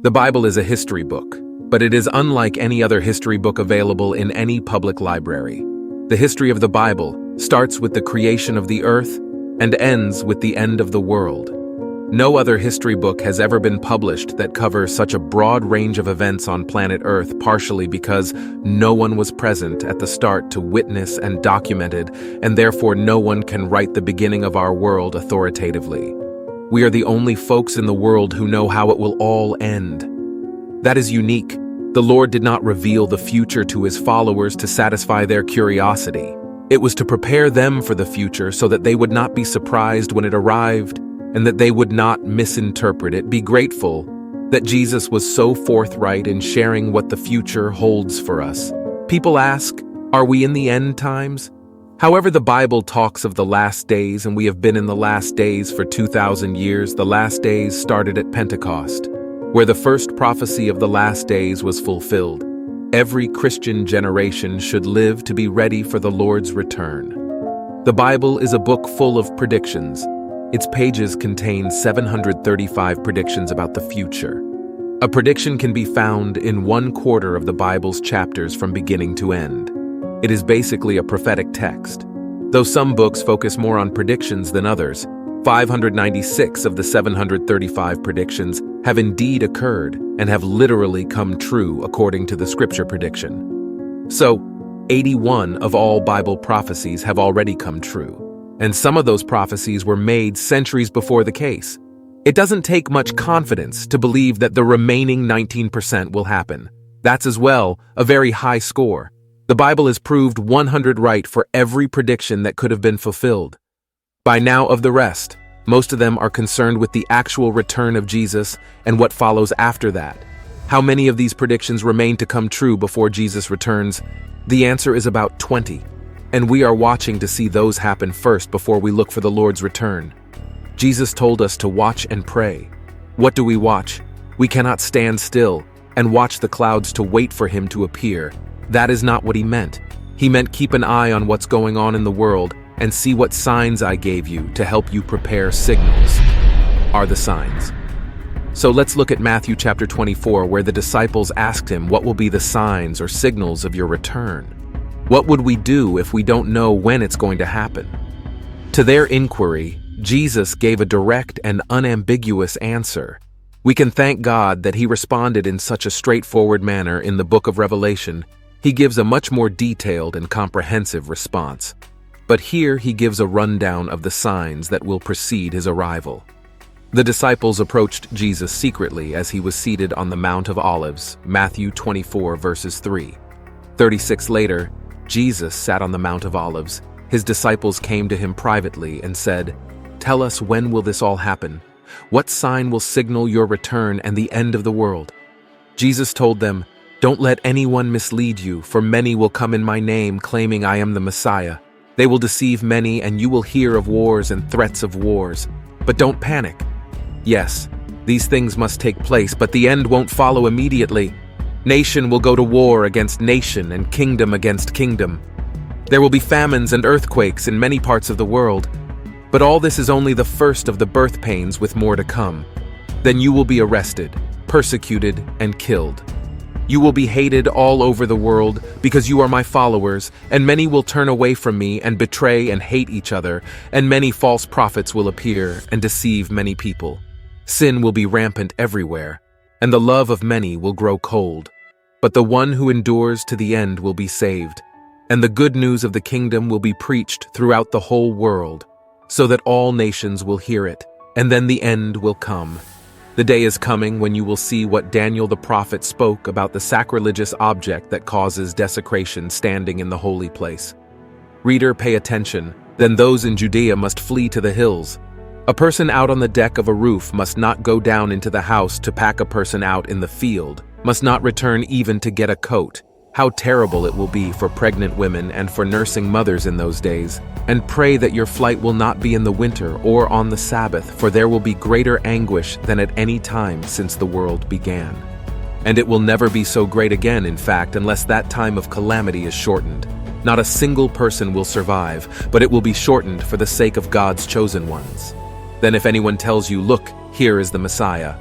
The Bible is a history book, but it is unlike any other history book available in any public library. The history of the Bible starts with the creation of the earth and ends with the end of the world. No other history book has ever been published that covers such a broad range of events on planet Earth, partially because no one was present at the start to witness and document it, and therefore no one can write the beginning of our world authoritatively. We are the only folks in the world who know how it will all end. That is unique. The Lord did not reveal the future to his followers to satisfy their curiosity. It was to prepare them for the future so that they would not be surprised when it arrived and that they would not misinterpret it. Be grateful that Jesus was so forthright in sharing what the future holds for us. People ask, are we in the end times? However, the Bible talks of the last days, and we have been in the last days for 2,000 years. The last days started at Pentecost, where the first prophecy of the last days was fulfilled. Every Christian generation should live to be ready for the Lord's return. The Bible is a book full of predictions. Its pages contain 735 predictions about the future. A prediction can be found in 1/4 of the Bible's chapters from beginning to end. It is basically a prophetic text. Though some books focus more on predictions than others, 596 of the 735 predictions have indeed occurred and have literally come true according to the scripture prediction. So, 81 of all Bible prophecies have already come true, and some of those prophecies were made centuries before the case. It doesn't take much confidence to believe that the remaining 19% will happen. That's as well a very high score. The Bible has proved 100 right for every prediction that could have been fulfilled. By now of the rest, most of them are concerned with the actual return of Jesus and what follows after that. How many of these predictions remain to come true before Jesus returns? The answer is about 20, and we are watching to see those happen first before we look for the Lord's return. Jesus told us to watch and pray. What do we watch? We cannot stand still and watch the clouds to wait for him to appear. That is not what he meant. He meant keep an eye on what's going on in the world and see what signs I gave you to help you prepare. Signals are the signs. So let's look at Matthew chapter 24, where the disciples asked him, what will be the signs or signals of your return? What would we do if we don't know when it's going to happen? To their inquiry, Jesus gave a direct and unambiguous answer. We can thank God that he responded in such a straightforward manner in the book of Revelation. He gives a much more detailed and comprehensive response. But here he gives a rundown of the signs that will precede his arrival. The disciples approached Jesus secretly as he was seated on the Mount of Olives, Matthew 24 verses 3. 36 later, Jesus sat on the Mount of Olives. His disciples came to him privately and said, "Tell us, when will this all happen? What sign will signal your return and the end of the world?" Jesus told them, "Don't let anyone mislead you, for many will come in my name, claiming I am the Messiah. They will deceive many, and you will hear of wars and threats of wars. But don't panic. Yes, these things must take place, but the end won't follow immediately. Nation will go to war against nation and kingdom against kingdom. There will be famines and earthquakes in many parts of the world. But all this is only the first of the birth pains, with more to come. Then you will be arrested, persecuted, and killed. You will be hated all over the world because you are my followers, and many will turn away from me and betray and hate each other, and many false prophets will appear and deceive many people. Sin will be rampant everywhere, and the love of many will grow cold. But the one who endures to the end will be saved, and the good news of the kingdom will be preached throughout the whole world, so that all nations will hear it, and then the end will come. The day is coming when you will see what Daniel the prophet spoke about the sacrilegious object that causes desecration standing in the holy place. Reader, pay attention. Then those in Judea must flee to the hills. A person out on the deck of a roof must not go down into the house to pack a person out in the field, must not return even to get a coat. How terrible it will be for pregnant women and for nursing mothers in those days. And pray that your flight will not be in the winter or on the Sabbath, for there will be greater anguish than at any time since the world began. And it will never be so great again, in fact, unless that time of calamity is shortened. Not a single person will survive, but it will be shortened for the sake of God's chosen ones. Then if anyone tells you, "Look, here is the Messiah,"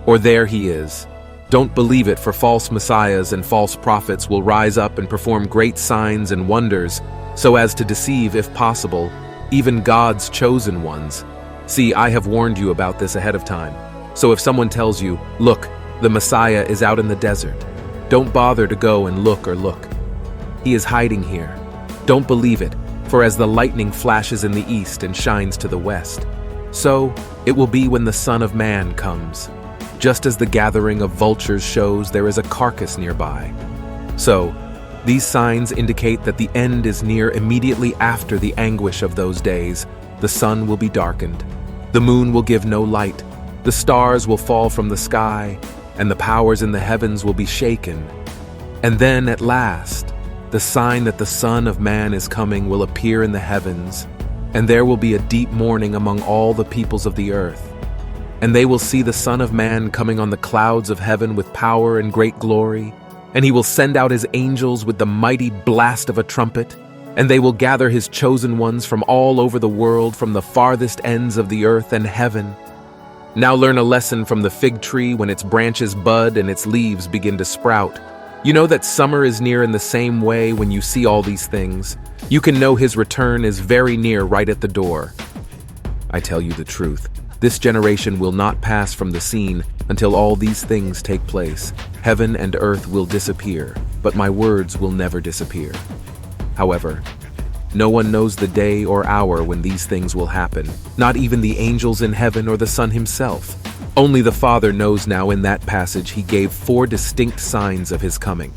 or "There he is," Don't believe it, for false messiahs and false prophets will rise up and perform great signs and wonders, so as to deceive, if possible, even God's chosen ones. See, I have warned you about this ahead of time. So if someone tells you, "Look, the Messiah is out in the desert," don't bother to go and look. He is hiding here. Don't believe it, for as the lightning flashes in the east and shines to the west, so it will be when the Son of Man comes. Just as the gathering of vultures shows there is a carcass nearby. So, these signs indicate that the end is near. Immediately after the anguish of those days, the sun will be darkened, the moon will give no light, the stars will fall from the sky, and the powers in the heavens will be shaken. And then, at last, the sign that the Son of Man is coming will appear in the heavens, and there will be a deep mourning among all the peoples of the earth. And they will see the Son of Man coming on the clouds of heaven with power and great glory, and he will send out his angels with the mighty blast of a trumpet, and they will gather his chosen ones from all over the world, from the farthest ends of the earth and heaven. Now learn a lesson from the fig tree when its branches bud and its leaves begin to sprout. You know that summer is near. In the same way, when you see all these things, you can know his return is very near, right at the door. I tell you the truth, this generation will not pass from the scene until all these things take place. Heaven and earth will disappear, but my words will never disappear. However, no one knows the day or hour when these things will happen, not even the angels in heaven or the Son himself. Only the Father knows. Now in that passage he gave 4 distinct signs of his coming.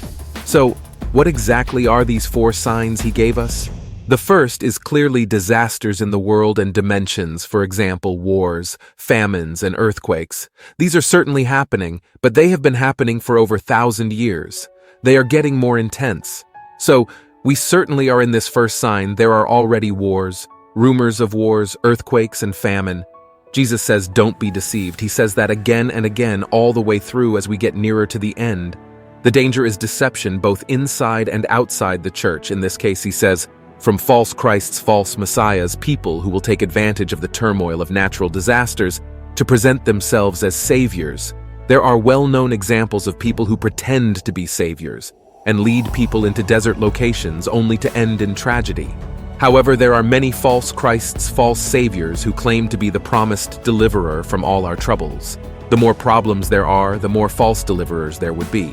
So, what exactly are these 4 signs he gave us? The first is clearly disasters in the world and dimensions, for example, wars, famines, and earthquakes. These are certainly happening, but they have been happening for over 1,000 years. They are getting more intense. So, we certainly are in this first sign. There are already wars, rumors of wars, earthquakes, and famine. Jesus says, don't be deceived. He says that again and again all the way through as we get nearer to the end. The danger is deception, both inside and outside the church. In this case, he says, from false Christs, false messiahs, people who will take advantage of the turmoil of natural disasters to present themselves as saviors. There are well-known examples of people who pretend to be saviors and lead people into desert locations only to end in tragedy. However, there are many false Christs, false saviors who claim to be the promised deliverer from all our troubles. The more problems there are, the more false deliverers there would be.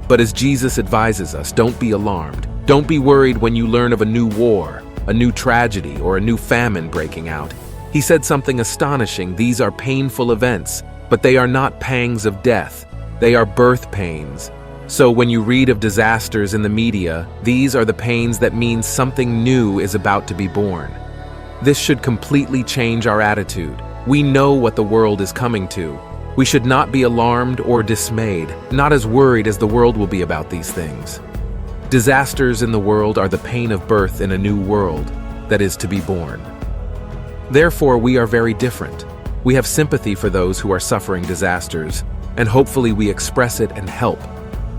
But as Jesus advises us, don't be alarmed. Don't be worried when you learn of a new war, a new tragedy, or a new famine breaking out. He said something astonishing. These are painful events, but they are not pangs of death. They are birth pains. So when you read of disasters in the media, these are the pains that mean something new is about to be born. This should completely change our attitude. We know what the world is coming to. We should not be alarmed or dismayed, not as worried as the world will be about these things. Disasters in the world are the pain of birth in a new world that is to be born. Therefore, we are very different. We have sympathy for those who are suffering disasters, and hopefully we express it and help.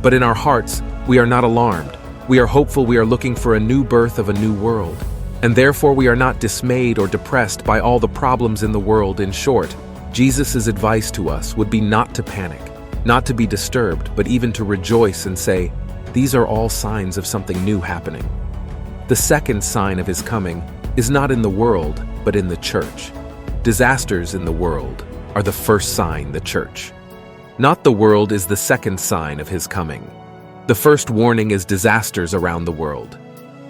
But in our hearts, we are not alarmed. We are hopeful. We are looking for a new birth of a new world. And therefore we are not dismayed or depressed by all the problems in the world. In short, Jesus' advice to us would be not to panic, not to be disturbed, but even to rejoice and say, these are all signs of something new happening. The second sign of his coming is not in the world, but in the church. Disasters in the world are the first sign, the church. Not the world is the second sign of his coming. The first warning is disasters around the world.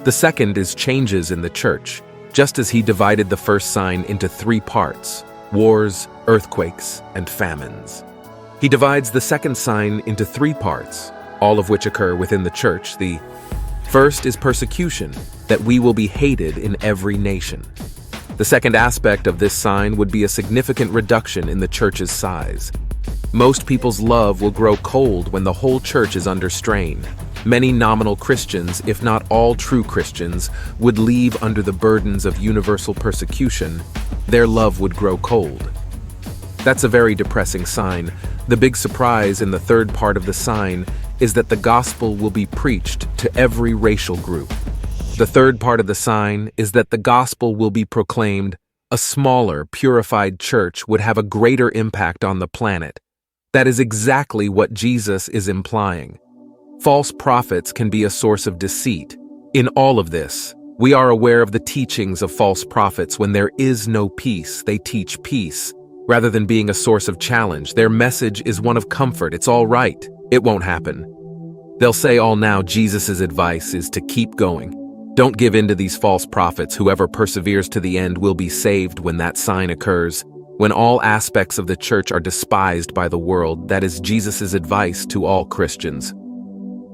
The second is changes in the church, just as he divided the first sign into 3 parts: wars, earthquakes, and famines. He divides the second sign into 3 parts, all of which occur within the church. The first is persecution, that we will be hated in every nation. The second aspect of this sign would be a significant reduction in the church's size. Most people's love will grow cold when the whole church is under strain. Many nominal Christians, if not all true Christians, would leave under the burdens of universal persecution. Their love would grow cold. That's a very depressing sign. The big surprise in the third part of the sign is that the gospel will be preached to every racial group. The third part of the sign is that the gospel will be proclaimed. A smaller, purified church would have a greater impact on the planet. That is exactly what Jesus is implying. False prophets can be a source of deceit. In all of this, we are aware of the teachings of false prophets. When there is no peace, they teach peace. Rather than being a source of challenge, their message is one of comfort. It's all right. It won't happen. They'll say all now Jesus' advice is to keep going. Don't give in to these false prophets. Whoever perseveres to the end will be saved when that sign occurs. When all aspects of the church are despised by the world, that is Jesus' advice to all Christians.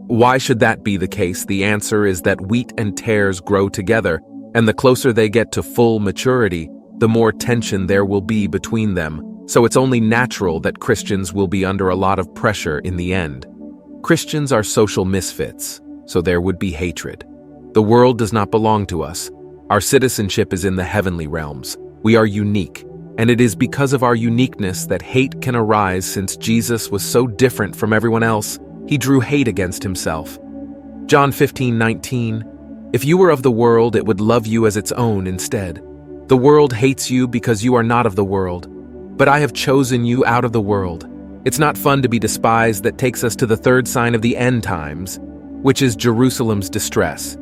Why should that be the case? The answer is that wheat and tares grow together, and the closer they get to full maturity, the more tension there will be between them. So it's only natural that Christians will be under a lot of pressure in the end. Christians are social misfits, so there would be hatred. The world does not belong to us. Our citizenship is in the heavenly realms. We are unique, and it is because of our uniqueness that hate can arise. Since Jesus was so different from everyone else, he drew hate against himself. John 15:19, "If you were of the world, it would love you as its own instead. The world hates you because you are not of the world, but I have chosen you out of the world." It's not fun to be despised. That takes us to the third sign of the end times, which is Jerusalem's distress.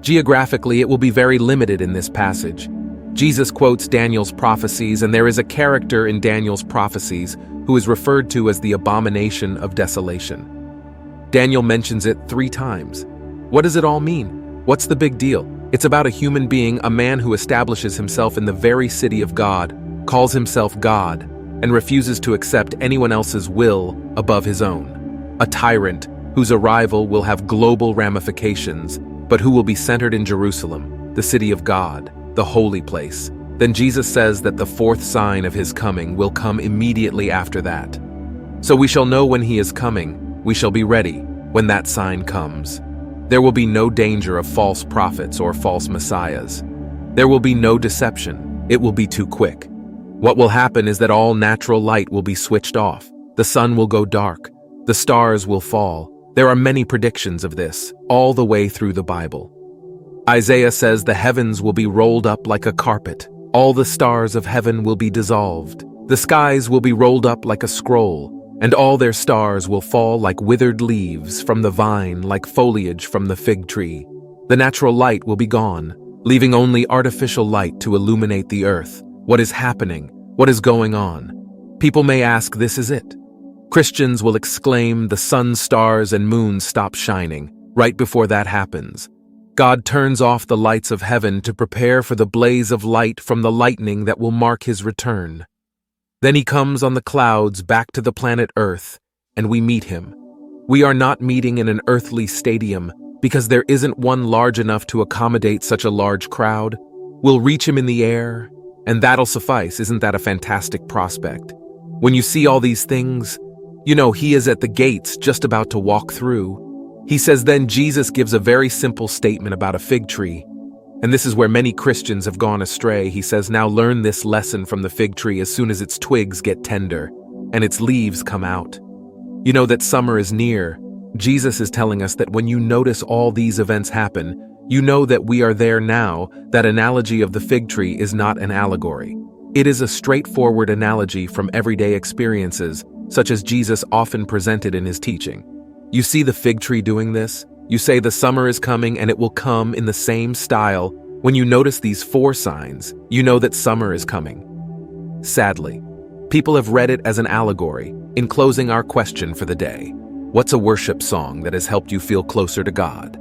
Geographically, it will be very limited in this passage. Jesus quotes Daniel's prophecies, and there is a character in Daniel's prophecies who is referred to as the abomination of desolation. Daniel mentions it 3 times. What does it all mean? What's the big deal? It's about a human being, a man who establishes himself in the very city of God, calls himself God, and refuses to accept anyone else's will above his own. A tyrant whose arrival will have global ramifications, but who will be centered in Jerusalem, the city of God, the holy place. Then Jesus says that the 4th sign of his coming will come immediately after that. So we shall know when he is coming. We shall be ready when that sign comes. There will be no danger of false prophets or false messiahs. There will be no deception. It will be too quick. What will happen is that all natural light will be switched off. The sun will go dark. The stars will fall. There are many predictions of this, all the way through the Bible. Isaiah says the heavens will be rolled up like a carpet. All the stars of heaven will be dissolved. The skies will be rolled up like a scroll, and all their stars will fall like withered leaves from the vine, like foliage from the fig tree. The natural light will be gone, leaving only artificial light to illuminate the earth. What is happening? What is going on? People may ask, this is it. Christians will exclaim, the sun, stars, and moon stop shining. Right before that happens, God turns off the lights of heaven to prepare for the blaze of light from the lightning that will mark his return. Then he comes on the clouds back to the planet Earth, and we meet him. We are not meeting in an earthly stadium because there isn't one large enough to accommodate such a large crowd. We'll reach him in the air, and that'll suffice. Isn't that a fantastic prospect? When you see all these things, you know he is at the gates just about to walk through. He says then Jesus gives a very simple statement about a fig tree. And this is where many Christians have gone astray. He says, now learn this lesson from the fig tree. As soon as its twigs get tender and its leaves come out, you know that summer is near. Jesus is telling us that when you notice all these events happen, you know that we are there now. That analogy of the fig tree is not an allegory. It is a straightforward analogy from everyday experiences, such as Jesus often presented in his teaching. You see the fig tree doing this? You say the summer is coming and it will come in the same style. When you notice these 4 signs, you know that summer is coming. Sadly, people have read it as an allegory. In closing, our question for the day: what's a worship song that has helped you feel closer to God?